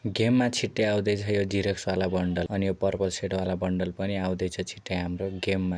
गेममा छिट्टै आउँदैछ यो जिरोक्सवाला बन्डल अनि यो पर्पल सेटवाला बन्डल पनि आउँदैछ छिट्टै हाम्रो गेममा।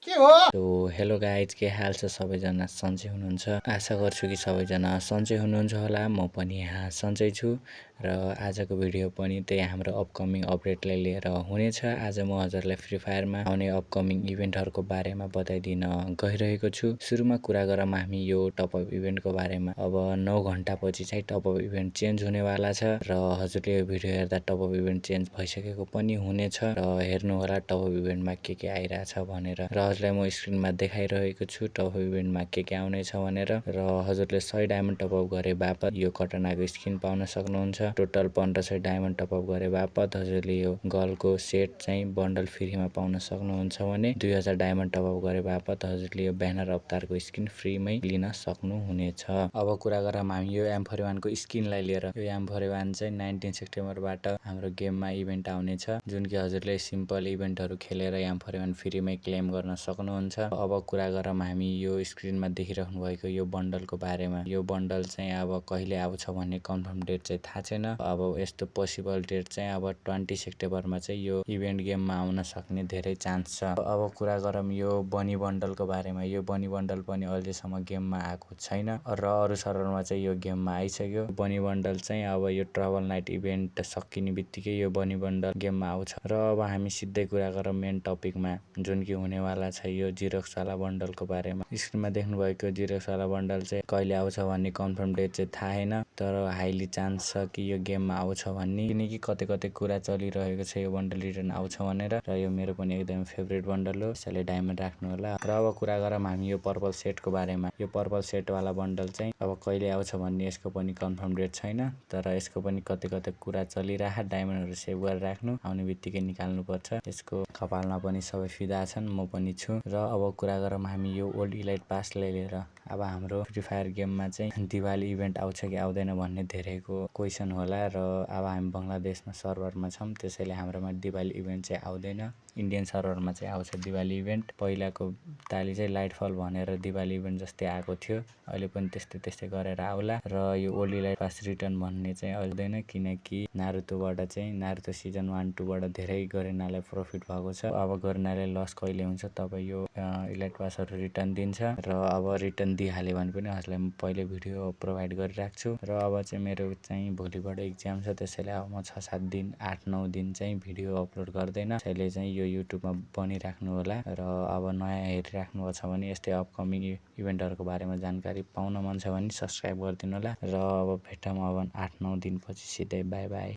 सो हेलो गाइज, के हाल छ सबैजना? सन्चै हुनुहुन्छ? आशा गर्छु कि सबैजना सन्चै हुनुहुन्छ होला। म पनि यहाँ सन्चै छु र आजको भिडियो पनि त्यही हाम्रो अपकमिङ अपडेटलाई लिएर हुनेछ। आज म हजुरलाई फ्री फायरमा आउने अपकमिङ इभेन्टहरूको बारेमा बताइदिन गइरहेको छु। सुरुमा कुरा गरौँ हामी यो टपअप इभेन्टको बारेमा। अब 9 घण्टापछि चाहिँ टपअप इभेन्ट चेन्ज हुनेवाला छ र हजुरले यो भिडियो हेर्दा टपअप इभेन्ट चेन्ज भइसकेको पनि हुनेछ र हेर्नु होला टपअप इभेन्टमा के आइरहेछ भनेर। र हजुरलाई म स्क्रिनमा देखाइरहेको छु टपअप इभेन्टमा के आउनेछ भनेर। र हजुरले 100 डायमन्ड टपअप गरे बापत यो कटनाको स्किन पाउन सक्नुहुन्छ। टोटल 1500 डायमन्ड टपअप गरे बापत हजुरले यो गर्लको सेट चाहिँ बन्डल फ्रीमा पाउन सक्नुहुन्छ भने 2000 डायमन्ड टपअप गरे बापत हजुरले यो ब्यानर अवतारको स्किन फ्रीमै लिन सक्नुहुनेछ। अब कुरा गरौँ हामी यो M41 को स्किनलाई लिएर। यो M41 चाहिँ 19 सेप्टेम्बरबाट हाम्रो गेममा इभेन्ट आउनेछ, जुन कि हजुरले सिम्पल इभेन्टहरू खेलेर M41 फ्रीमै क्लेम गर्न सक्नुहुन्छ। अब कुरा गरौँ हामी यो स्क्रिनमा देखिराख्नु भएको यो बन्डलको बारेमा। यो बन्डल चाहिँ अब कहिले आउँछ भन्ने कन्फर्म डेट चाहिँ थाहा छैन। अब यस्तो पोसिबल डेट चाहिँ अब 20 सेप्टेम्बरमा चाहिँ यो इभेन्ट गेममा आउन सक्ने धेरै चान्स छ। अब कुरा गरौँ यो बनी बन्डलको बारेमा। यो बनी बन्डल पनि अहिलेसम्म गेममा आएको छैन र अरू सर्भरमा चाहिँ यो गेममा आइसक्यो। बनी बन्डल चाहिँ अब यो ट्रबल नाइट इभेन्ट सकिने बित्तिकै यो बनी बन्डल गेममा आउँछ। र अब हामी सिधै कुरा गरौँ मेन टपिकमा, जुन कि हुनेवाला छ यो जिरोक्सवाला बन्डलको बारेमा। स्क्रिनमा देख्नुभएको जिरोक्सवाला बन्डल चाहिँ कहिले आउँछ भन्ने कन्फर्म डेट चाहिँ थाहा छैन, तर हाइली चान्स छ कि यो गेममा आउँछ भन्ने, किनकि कतै कुरा चलिरहेको छ यो बन्डल रिटर्न आउँछ भनेर। र यो मेरो पनि एकदम फेभरेट बन्डल हो, त्यसैले डायमन्ड राख्नु होला। र अब कुरा गरौँ हामी यो पर्पल सेटको बारेमा। यो पर्पल सेटवाला बन्डल चाहिँ अब कहिले आउँछ भन्ने यसको पनि कन्फर्म डेट छैन, तर यसको पनि कतै कुरा चलिरह। डायमन्डहरू सेभ गरेर राख्नु, आउने बित्तिकै निकाल्नुपर्छ। यसको कपालमा पनि सबै फिदा छन्, म पनि छु। र अब कुरा गरौँ हामी यो ओल्ड इलाइट पासलाई लिएर। अब हाम्रो फ्री फायर गेममा चाहिँ दिवाली इभेन्ट आउँछ कि आउँदैन भन्ने धेरैको क्वेसन होला। र अब हामी बङ्गलादेशमा सर्भरमा छौँ, त्यसैले हाम्रोमा दिवाली इभेन्ट चाहिँ आउँदैन। इन्डियन सर्भरमा चाहिँ आउँछ दिवाली इभेन्ट। पहिलाको ताली चाहिँ लाइटफल भनेर दिवाली इभेन्ट जस्तै आएको थियो, अहिले पनि त्यस्तै गरेर आउला। र यो ओल्ड इलाइट पास रिटर्न भन्ने चाहिँ आउँदैन, किनकि नारुतोबाट चाहिँ नारुतो सिजन 1, 2 बाट धेरै गरेनालाई प्रफिट भएको छ। अब गरेनाले लस कहिले हुन्छ तब यो इलाइट पासहरू रिटर्न दिन्छ। र अब रिटर्न दिइहाल्यो भने पनि हजुरलाई म पहिले भिडियो प्रोभाइड गरिराख्छु। र अब चाहिँ मेरो चाहिँ भोलिबाट इक्जाम छ, त्यसैले अब म 6-7 दिन 8-9 दिन चाहिँ भिडियो अपलोड गर्दैन। त्यसैले चाहिँ यो युट्युबमा बनिराख्नु होला। र अब नयाँ हेरिराख्नु भएको छ भने यस्तै अपकमिङ इभेन्टहरूको बारेमा जानकारी पाउन मन छ भने सब्सक्राइब गरिदिनु होला। र अब भेटौँ अब 8-9 दिनपछि सिधै। By by.